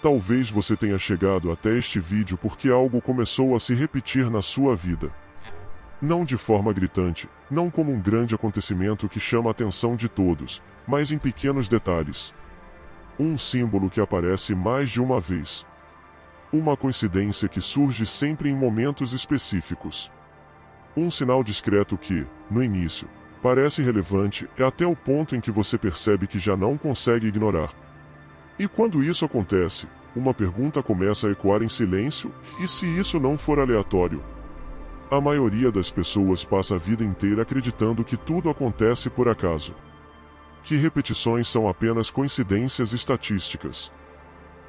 Talvez você tenha chegado até este vídeo porque algo começou a se repetir na sua vida. Não de forma gritante, não como um grande acontecimento que chama a atenção de todos, mas em pequenos detalhes. Um símbolo que aparece mais de uma vez. Uma coincidência que surge sempre em momentos específicos. Um sinal discreto que, no início, parece relevante até o ponto em que você percebe que já não consegue ignorar. E quando isso acontece, uma pergunta começa a ecoar em silêncio: e se isso não for aleatório? A maioria das pessoas passa a vida inteira acreditando que tudo acontece por acaso. Que repetições são apenas coincidências estatísticas.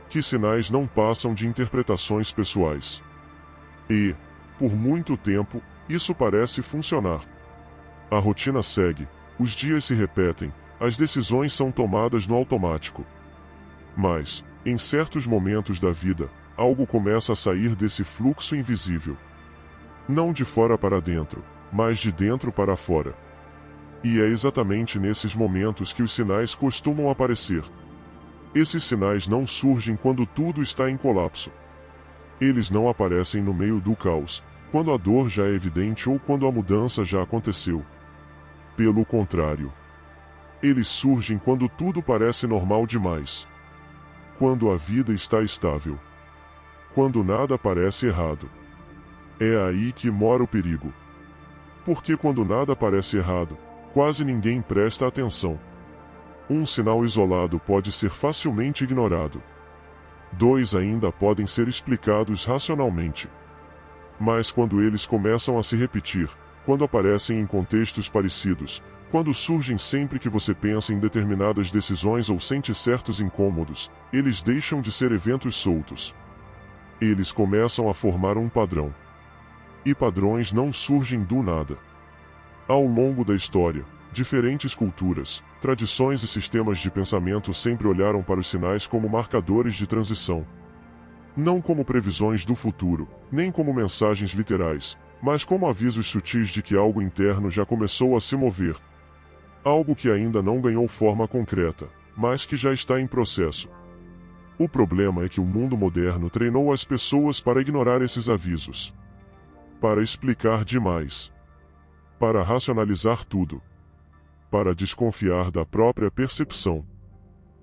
Que sinais não passam de interpretações pessoais. E, por muito tempo, isso parece funcionar. A rotina segue, os dias se repetem, as decisões são tomadas no automático. Mas, em certos momentos da vida, algo começa a sair desse fluxo invisível. Não de fora para dentro, mas de dentro para fora. E é exatamente nesses momentos que os sinais costumam aparecer. Esses sinais não surgem quando tudo está em colapso. Eles não aparecem no meio do caos, quando a dor já é evidente ou quando a mudança já aconteceu. Pelo contrário. Eles surgem quando tudo parece normal demais. Quando a vida está estável. Quando nada parece errado. É aí que mora o perigo. Porque quando nada parece errado, quase ninguém presta atenção. Um sinal isolado pode ser facilmente ignorado. Dois ainda podem ser explicados racionalmente. Mas quando eles começam a se repetir, quando aparecem em contextos parecidos, quando surgem sempre que você pensa em determinadas decisões ou sente certos incômodos, eles deixam de ser eventos soltos. Eles começam a formar um padrão. E padrões não surgem do nada. Ao longo da história, diferentes culturas, tradições e sistemas de pensamento sempre olharam para os sinais como marcadores de transição. Não como previsões do futuro, nem como mensagens literais, mas como avisos sutis de que algo interno já começou a se mover. Algo que ainda não ganhou forma concreta, mas que já está em processo. O problema é que o mundo moderno treinou as pessoas para ignorar esses avisos. Para explicar demais. Para racionalizar tudo. Para desconfiar da própria percepção.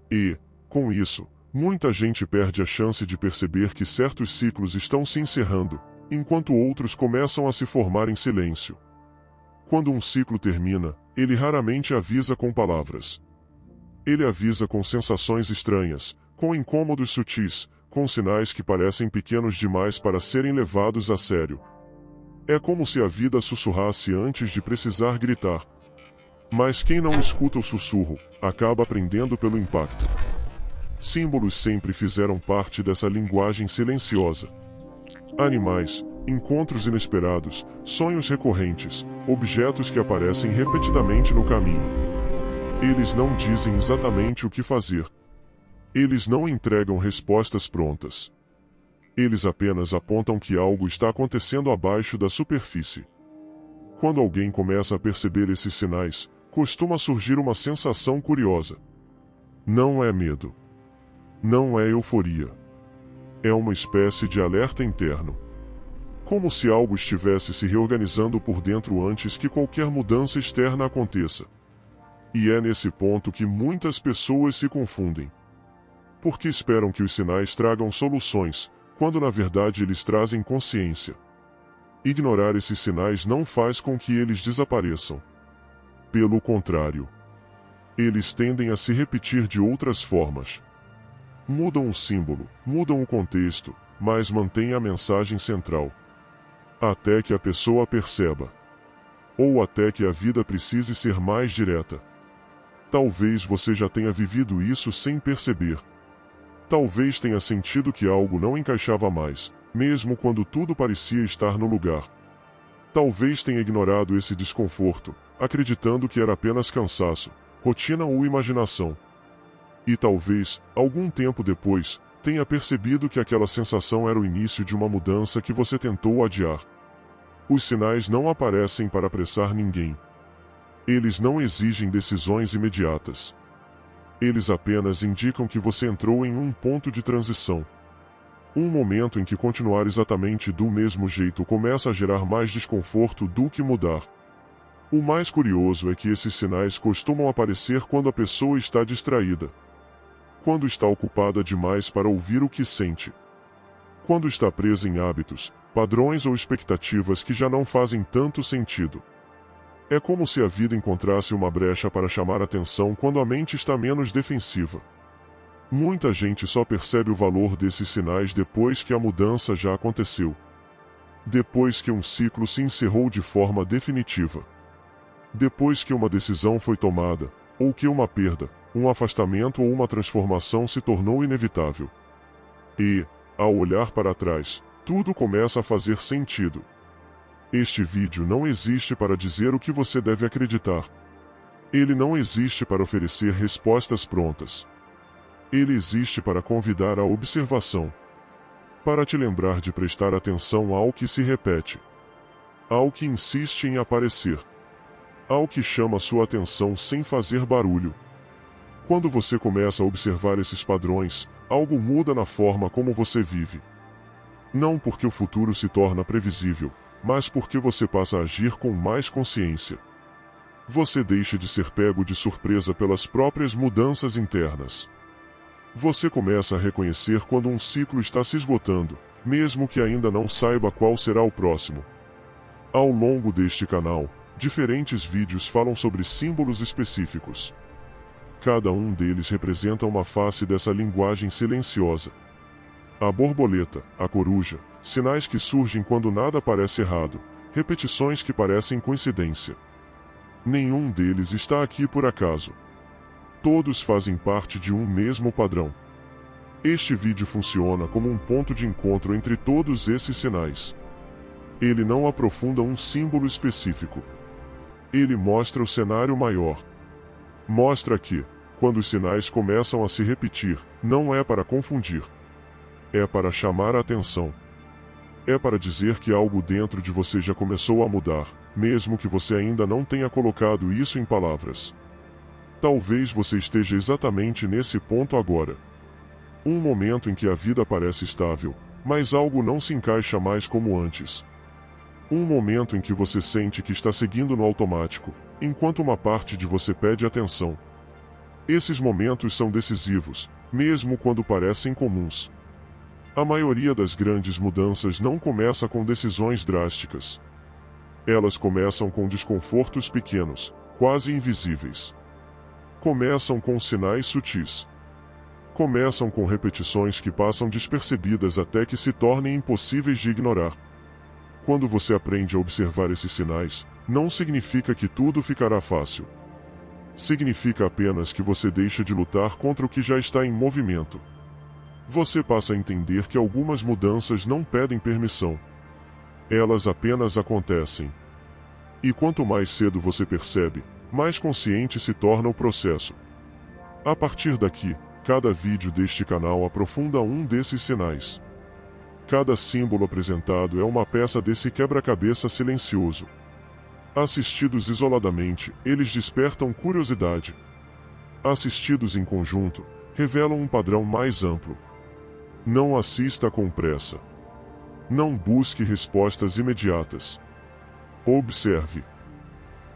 E, com isso, muita gente perde a chance de perceber que certos ciclos estão se encerrando, enquanto outros começam a se formar em silêncio. Quando um ciclo termina, ele raramente avisa com palavras. Ele avisa com sensações estranhas, com incômodos sutis, com sinais que parecem pequenos demais para serem levados a sério. É como se a vida sussurrasse antes de precisar gritar. Mas quem não escuta o sussurro, acaba aprendendo pelo impacto. Símbolos sempre fizeram parte dessa linguagem silenciosa. Animais, encontros inesperados, sonhos recorrentes, objetos que aparecem repetidamente no caminho. Eles não dizem exatamente o que fazer. Eles não entregam respostas prontas. Eles apenas apontam que algo está acontecendo abaixo da superfície. Quando alguém começa a perceber esses sinais, costuma surgir uma sensação curiosa. Não é medo. Não é euforia. É uma espécie de alerta interno. Como se algo estivesse se reorganizando por dentro antes que qualquer mudança externa aconteça. E é nesse ponto que muitas pessoas se confundem. Porque esperam que os sinais tragam soluções, quando na verdade eles trazem consciência. Ignorar esses sinais não faz com que eles desapareçam. Pelo contrário. Eles tendem a se repetir de outras formas. Mudam o símbolo, mudam o contexto, mas mantêm a mensagem central. Até que a pessoa perceba. Ou até que a vida precise ser mais direta. Talvez você já tenha vivido isso sem perceber. Talvez tenha sentido que algo não encaixava mais, mesmo quando tudo parecia estar no lugar. Talvez tenha ignorado esse desconforto, acreditando que era apenas cansaço, rotina ou imaginação. E talvez, algum tempo depois, tenha percebido que aquela sensação era o início de uma mudança que você tentou adiar. Os sinais não aparecem para apressar ninguém. Eles não exigem decisões imediatas. Eles apenas indicam que você entrou em um ponto de transição. Um momento em que continuar exatamente do mesmo jeito começa a gerar mais desconforto do que mudar. O mais curioso é que esses sinais costumam aparecer quando a pessoa está distraída. Quando está ocupada demais para ouvir o que sente. Quando está presa em hábitos, padrões ou expectativas que já não fazem tanto sentido. É como se a vida encontrasse uma brecha para chamar atenção quando a mente está menos defensiva. Muita gente só percebe o valor desses sinais depois que a mudança já aconteceu. Depois que um ciclo se encerrou de forma definitiva. Depois que uma decisão foi tomada, ou que uma perda, um afastamento ou uma transformação se tornou inevitável. E, ao olhar para trás, tudo começa a fazer sentido. Este vídeo não existe para dizer o que você deve acreditar. Ele não existe para oferecer respostas prontas. Ele existe para convidar à observação. Para te lembrar de prestar atenção ao que se repete. Ao que insiste em aparecer. Ao que chama sua atenção sem fazer barulho. Quando você começa a observar esses padrões, algo muda na forma como você vive. Não porque o futuro se torna previsível, mas porque você passa a agir com mais consciência. Você deixa de ser pego de surpresa pelas próprias mudanças internas. Você começa a reconhecer quando um ciclo está se esgotando, mesmo que ainda não saiba qual será o próximo. Ao longo deste canal, diferentes vídeos falam sobre símbolos específicos. Cada um deles representa uma face dessa linguagem silenciosa. A borboleta, a coruja, sinais que surgem quando nada parece errado, repetições que parecem coincidência. Nenhum deles está aqui por acaso. Todos fazem parte de um mesmo padrão. Este vídeo funciona como um ponto de encontro entre todos esses sinais. Ele não aprofunda um símbolo específico. Ele mostra o cenário maior. Mostra que, quando os sinais começam a se repetir, não é para confundir. É para chamar a atenção. É para dizer que algo dentro de você já começou a mudar, mesmo que você ainda não tenha colocado isso em palavras. Talvez você esteja exatamente nesse ponto agora. Um momento em que a vida parece estável, mas algo não se encaixa mais como antes. Um momento em que você sente que está seguindo no automático, enquanto uma parte de você pede atenção. Esses momentos são decisivos, mesmo quando parecem comuns. A maioria das grandes mudanças não começa com decisões drásticas. Elas começam com desconfortos pequenos, quase invisíveis. Começam com sinais sutis. Começam com repetições que passam despercebidas até que se tornem impossíveis de ignorar. Quando você aprende a observar esses sinais, não significa que tudo ficará fácil. Significa apenas que você deixa de lutar contra o que já está em movimento. Você passa a entender que algumas mudanças não pedem permissão. Elas apenas acontecem. E quanto mais cedo você percebe, mais consciente se torna o processo. A partir daqui, cada vídeo deste canal aprofunda um desses sinais. Cada símbolo apresentado é uma peça desse quebra-cabeça silencioso. Assistidos isoladamente, eles despertam curiosidade. Assistidos em conjunto, revelam um padrão mais amplo. Não assista com pressa. Não busque respostas imediatas. Observe.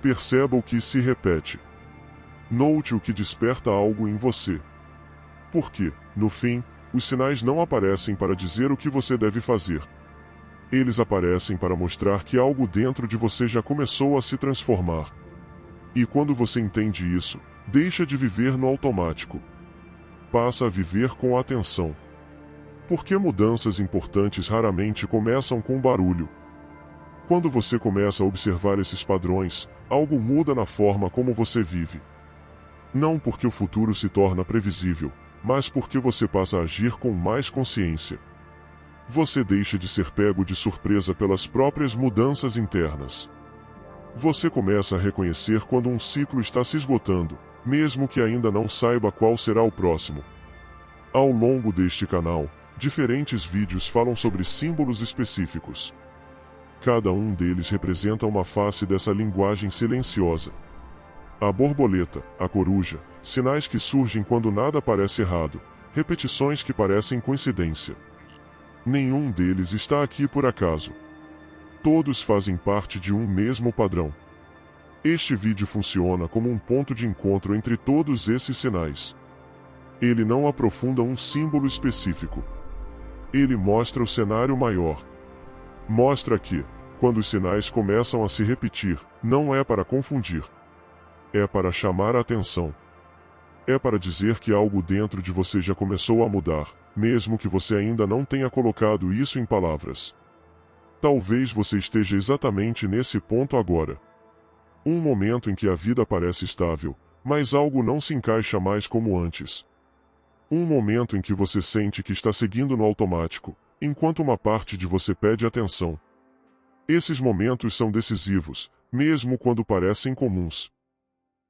Perceba o que se repete. Note o que desperta algo em você. Porque, no fim, os sinais não aparecem para dizer o que você deve fazer. Eles aparecem para mostrar que algo dentro de você já começou a se transformar. E quando você entende isso, deixa de viver no automático. Passa a viver com atenção. Porque mudanças importantes raramente começam com barulho. Quando você começa a observar esses padrões, algo muda na forma como você vive. Não porque o futuro se torna previsível, mas porque você passa a agir com mais consciência. Você deixa de ser pego de surpresa pelas próprias mudanças internas. Você começa a reconhecer quando um ciclo está se esgotando, mesmo que ainda não saiba qual será o próximo. Ao longo deste canal, diferentes vídeos falam sobre símbolos A borboleta, a coruja, sinais que surgem quando nada parece errado, repetições que parecem coincidência. Nenhum deles está aqui por acaso. Todos fazem parte de um mesmo padrão. Este vídeo funciona como um ponto de encontro entre todos esses sinais. Ele não aprofunda um símbolo específico. Ele mostra o cenário maior. Mostra que, quando os sinais começam a se repetir, não é para confundir. É para chamar a atenção. É para dizer que algo dentro de você já começou a mudar, mesmo que você ainda não tenha colocado isso em palavras. Talvez você esteja exatamente nesse ponto agora. Um momento em que a vida parece estável, mas algo não se encaixa mais como antes. Um momento em que você sente que está seguindo no automático, enquanto uma parte de você pede atenção. Esses momentos são decisivos, mesmo quando parecem comuns.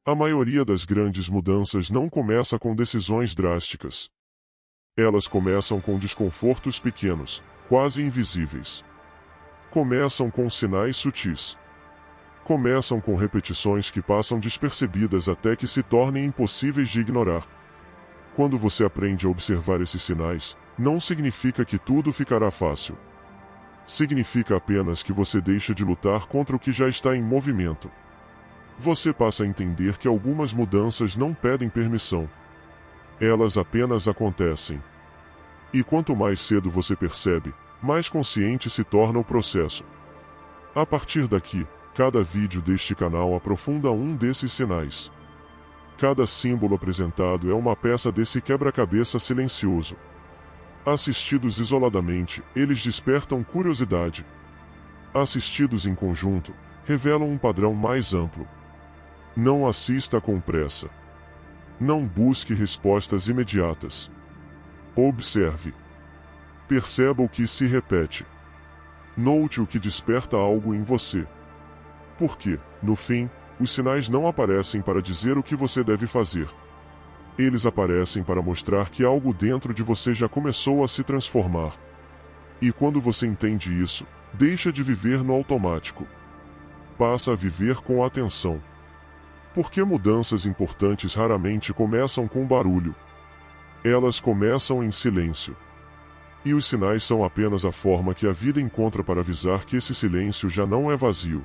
A maioria das grandes mudanças não começa com decisões drásticas. Elas começam com desconfortos pequenos, quase invisíveis. Começam com sinais sutis. Começam com repetições que passam despercebidas até que se tornem impossíveis de ignorar. Quando você aprende a observar esses sinais, não significa que tudo ficará fácil. Significa apenas que você deixa de lutar contra o que já está em movimento. Você passa a entender que algumas mudanças não pedem permissão. Elas apenas acontecem. E quanto mais cedo você percebe, mais consciente se torna o processo. A partir daqui, cada vídeo deste canal aprofunda um desses sinais. Cada símbolo apresentado é uma peça desse quebra-cabeça silencioso. Assistidos isoladamente, eles despertam curiosidade. Assistidos em conjunto, revelam um padrão mais amplo. Não assista com pressa. Não busque respostas imediatas. Observe. Perceba o que se repete. Note o que desperta algo em você. Porque, no fim, os sinais não aparecem para dizer o que você deve fazer. Eles aparecem para mostrar que algo dentro de você já começou a se transformar. E quando você entende isso, deixa de viver no automático. Passa a viver com atenção. Porque mudanças importantes raramente começam com barulho. Elas começam em silêncio. E os sinais são apenas a forma que a vida encontra para avisar que esse silêncio já não é vazio.